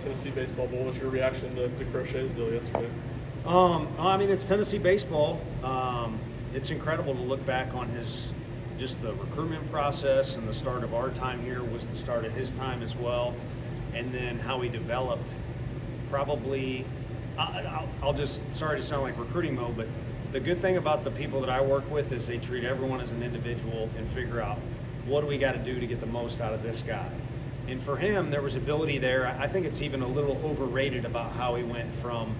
Tennessee Baseball Bowl. What's your reaction to Crochet's deal yesterday? I mean, it's Tennessee baseball. It's incredible to look back on just the recruitment process, and the start of our time here was the start of his time as well, and then how he developed. Probably, I'll just, sorry to sound like recruiting mode, but the good thing about the people that I work with is they treat everyone as an individual and figure out what do we got to do to get the most out of this guy. And for him, there was ability there. I think it's even a little overrated about how he went from,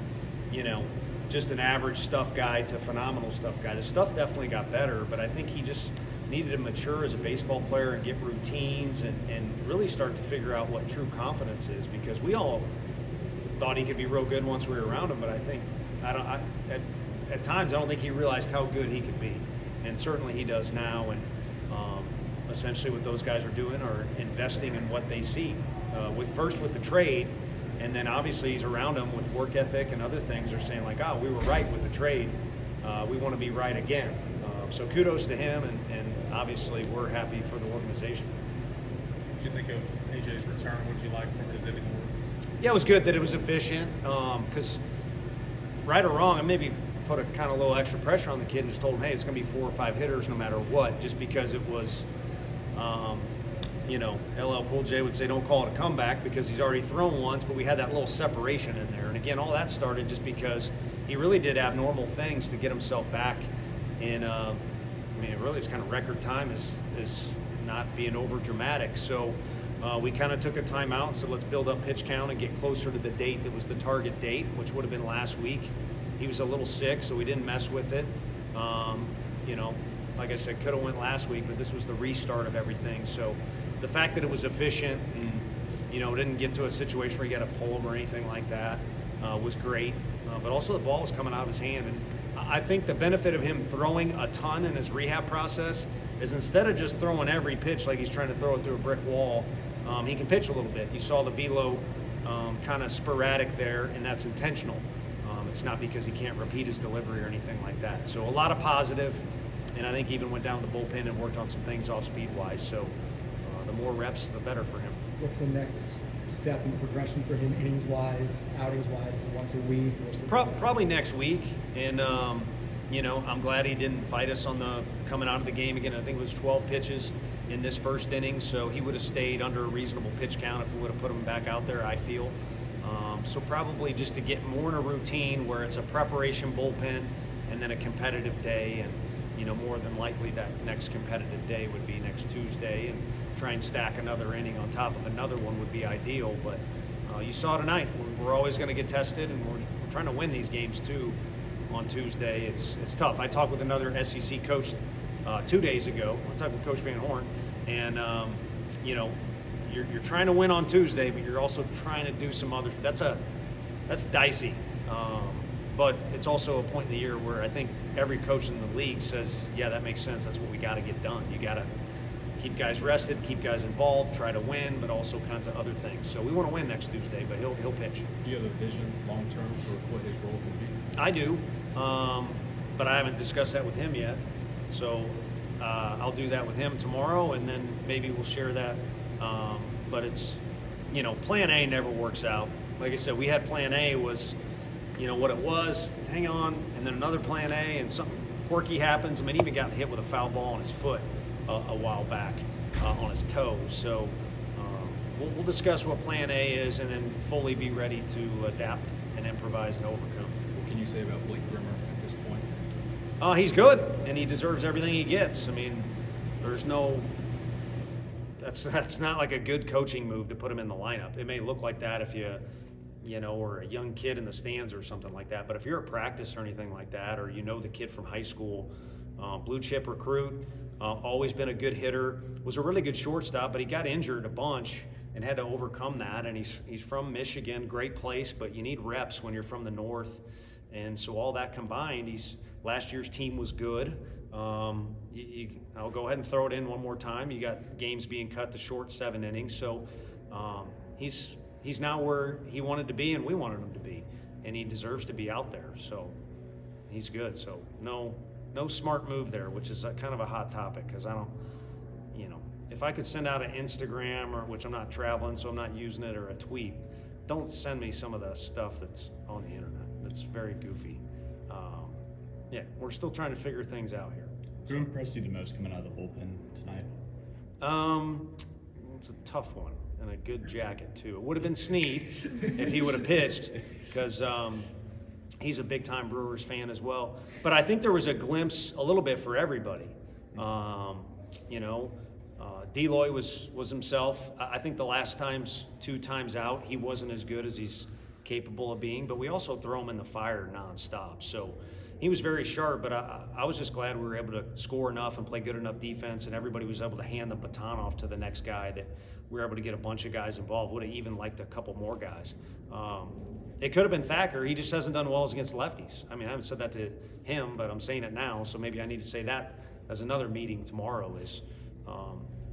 just an average stuff guy to phenomenal stuff guy. The stuff definitely got better, but I think he just needed to mature as a baseball player and get routines and really start to figure out what true confidence is, because we all thought he could be real good once we were around him, but I think, at times I don't think he realized how good he could be. And certainly he does now, and essentially what those guys are doing are investing in what they see. First with the trade, and then obviously he's around them with work ethic and other things. They're saying like, we were right with the trade. We want to be right again. So kudos to him, and obviously we're happy for the organization. What do you think of AJ's return? What did you like from his inning work? Yeah, it was good that it was efficient, because right or wrong, I maybe put a kind of little extra pressure on the kid and just told him, hey, it's going to be 4 or 5 hitters no matter what, just because it was, LL Cool J would say don't call it a comeback because he's already thrown once, but we had that little separation in there. And again, all that started just because he really did abnormal things to get himself back in, really it's kind of record time is not being over dramatic. So we kind of took a timeout and said, let's build up pitch count and get closer to the date that was the target date, which would have been last week. He was a little sick, so we didn't mess with it. Like I said, could have went last week, but this was the restart of everything. So the fact that it was efficient and, didn't get to a situation where you got to pull him or anything like that was great. But also the ball was coming out of his hand. And I think the benefit of him throwing a ton in his rehab process is instead of just throwing every pitch like he's trying to throw it through a brick wall, he can pitch a little bit. You saw the velo kind of sporadic there, and that's intentional. It's not because he can't repeat his delivery or anything like that. So a lot of positive, and I think he even went down to the bullpen and worked on some things off speed-wise. So the more reps, the better for him. What's the next step in the progression for him, innings-wise, outings-wise, once a week? Probably next week, and I'm glad he didn't fight us on the coming out of the game again. I think it was 12 pitches in this first inning, so he would have stayed under a reasonable pitch count if we would have put him back out there, I feel. So probably just to get more in a routine where it's a preparation bullpen and then a competitive day, and more than likely that next competitive day would be next Tuesday, and try and stack another inning on top of another one would be ideal. But you saw tonight, we're always going to get tested, and we're trying to win these games too. On Tuesday, it's tough. I talked with another SEC coach 2 days ago. I talked with Coach Van Horn, and you're trying to win on Tuesday, but you're also trying to do some other. That's dicey, but it's also a point in the year where I think every coach in the league says, yeah, that makes sense. That's what we got to get done. You got to keep guys rested, keep guys involved, try to win, but also kinds of other things. So we want to win next Tuesday, but he'll pitch. Do you have a vision long term for what his role can be? I do, but I haven't discussed that with him yet. So I'll do that with him tomorrow, and then maybe we'll share that. But it's, plan A never works out. Like I said, we had plan A was, what it was, hang on, and then another plan A, and something quirky happens. I mean, he even got hit with a foul ball on his foot a while back on his toes. So we'll discuss what plan A is, and then fully be ready to adapt and improvise and overcome. What can you say about Blake Brimmer at this point? He's good, and he deserves everything he gets. I mean, there's no. That's not like a good coaching move to put him in the lineup. It may look like that if or a young kid in the stands or something like that. But if you're at practice or anything like that, or the kid from high school, blue chip recruit, always been a good hitter, was a really good shortstop, but he got injured a bunch and had to overcome that. And he's from Michigan, great place, but you need reps when you're from the north. And so all that combined, last year's team was good. I'll go ahead and throw it in one more time. You got games being cut to short 7 innings. So he's now where he wanted to be and we wanted him to be. And he deserves to be out there. So he's good. So no smart move there, which is kind of a hot topic, because I don't, if I could send out an Instagram, which I'm not traveling, so I'm not using it, or a tweet, don't send me some of the stuff that's on the internet. That's very goofy. Yeah, we're still trying to figure things out here. Who impressed you the most coming out of the bullpen tonight? It's a tough one, and a good jacket too. It would have been Snead if he would have pitched, because he's a big-time Brewers fan as well. But I think there was a glimpse, a little bit for everybody. Deloy was himself. I think the last two times out, he wasn't as good as he's capable of being. But we also throw him in the fire nonstop. So he was very sharp, but I was just glad we were able to score enough and play good enough defense, and everybody was able to hand the baton off to the next guy, that we were able to get a bunch of guys involved. Would have even liked a couple more guys. It could have been Thacker. He just hasn't done well against lefties. I mean, I haven't said that to him, but I'm saying it now, so maybe I need to say that as another meeting tomorrow.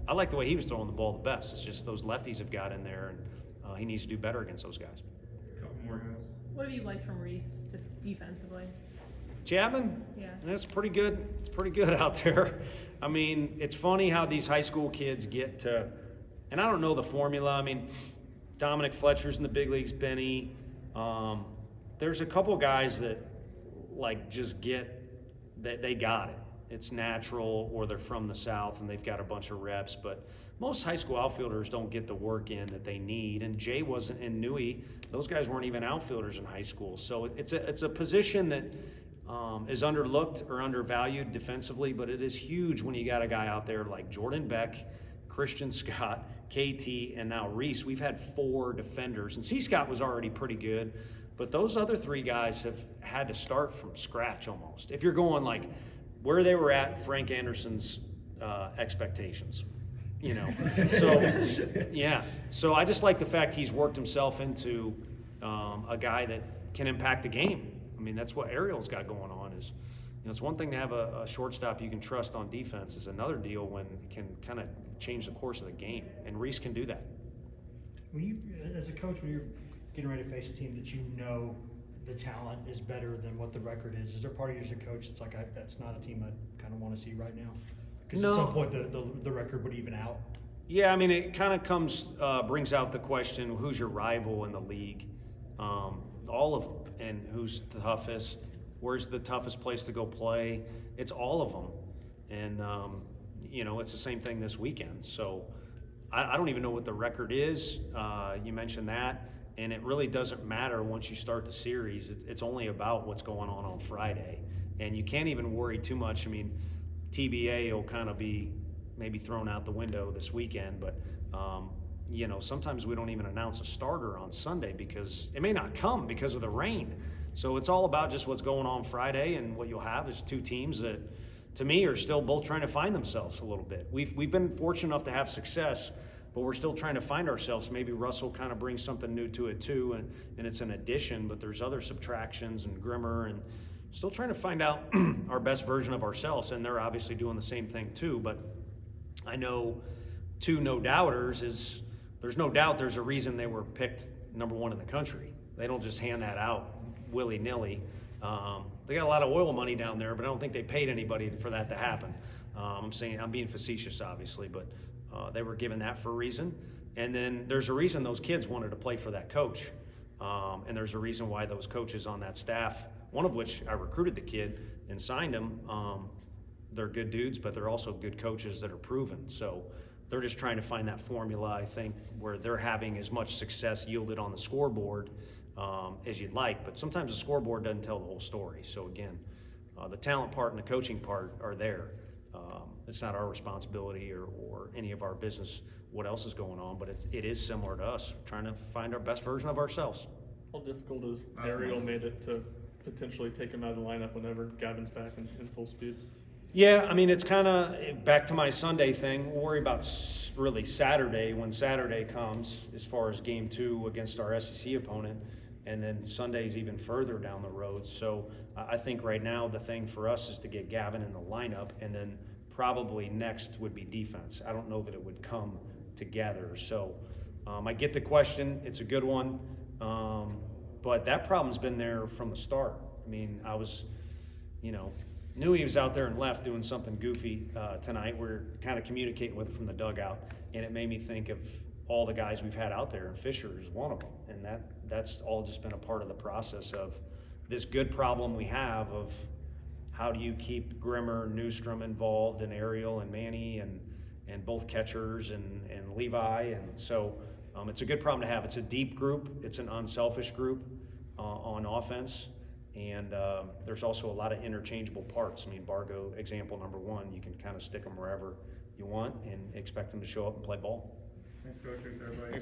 I like the way he was throwing the ball the best. It's just those lefties have got in there, and he needs to do better against those guys. Couple more guys. What have you liked from Reese defensively? Chapman? Yeah. It's pretty good. It's pretty good out there. I mean, it's funny how these high school kids get to, and I don't know the formula. I mean, Dominic Fletcher's in the big leagues, Benny. There's a couple guys that just get that they got it. It's natural, or they're from the South and they've got a bunch of reps. But most high school outfielders don't get the work in that they need. And Jay wasn't, and Nui, those guys weren't even outfielders in high school. So it's a position that is underlooked or undervalued defensively, but it is huge when you got a guy out there like Jordan Beck, Christian Scott, KT, and now Reese. We've had 4 defenders, and C. Scott was already pretty good, but those other 3 guys have had to start from scratch almost. If you're going like where they were at Frank Anderson's expectations, So, yeah. So I just like the fact he's worked himself into a guy that can impact the game. I mean, that's what Ariel's got going on. Is it's one thing to have a shortstop you can trust on defense. It's another deal when it can kind of change the course of the game, and Reese can do that. When you, as a coach, when you're getting ready to face a team that you know the talent is better than what the record is there part of you as a coach that's like, that's not a team I kind of want to see right now? Because No. at some point the record would even out. Yeah, I mean, it kind of brings out the question, who's your rival in the league? All of them. And who's the toughest? Where's the toughest place to go play? It's all of them. And, it's the same thing this weekend. So I don't even know what the record is. You mentioned that. And it really doesn't matter once you start the series. It's only about what's going on Friday. And you can't even worry too much. I mean, TBA will kind of be maybe thrown out the window this weekend, but sometimes we don't even announce a starter on Sunday because it may not come because of the rain. So it's all about just what's going on Friday, and what you'll have is 2 teams that, to me, are still both trying to find themselves a little bit. We've been fortunate enough to have success, but we're still trying to find ourselves. Maybe Russell kind of brings something new to it too, and it's an addition, but there's other subtractions, and Grimmer, and still trying to find out our best version of ourselves, and they're obviously doing the same thing too. But I know 2 no-doubters is, there's no doubt there's a reason they were picked number 1 in the country. They don't just hand that out willy-nilly. They got a lot of oil money down there, but I don't think they paid anybody for that to happen. I'm being facetious, obviously, but they were given that for a reason. And then there's a reason those kids wanted to play for that coach. And there's a reason why those coaches on that staff, one of which I recruited the kid and signed him, they're good dudes, but they're also good coaches that are proven. So they're just trying to find that formula, I think, where they're having as much success yielded on the scoreboard as you'd like. But sometimes the scoreboard doesn't tell the whole story. So again, the talent part and the coaching part are there. It's not our responsibility or any of our business what else is going on, but it is similar to us, trying to find our best version of ourselves. How difficult is Ariel made it to potentially take him out of the lineup whenever Gavin's back in full speed? Yeah, I mean, it's kind of back to my Sunday thing. We'll worry about really Saturday when Saturday comes, as far as game 2 against our SEC opponent, and then Sunday's even further down the road. So I think right now the thing for us is to get Gavin in the lineup, and then probably next would be defense. I don't know that it would come together. So I get the question. It's a good one. But that problem's been there from the start. I mean, I was, knew he was out there and left doing something goofy tonight. We're kind of communicating with him from the dugout, and it made me think of all the guys we've had out there, and Fisher is one of them. And that's all just been a part of the process of this good problem we have of how do you keep Grimmer, Newstrom involved, and Ariel and Manny and both catchers and Levi. And so it's a good problem to have. It's a deep group. It's an unselfish group on offense. And there's also a lot of interchangeable parts. I mean, Bargo, example number one, you can kind of stick them wherever you want and expect them to show up and play ball. Thanks, Coach. Thanks, everybody.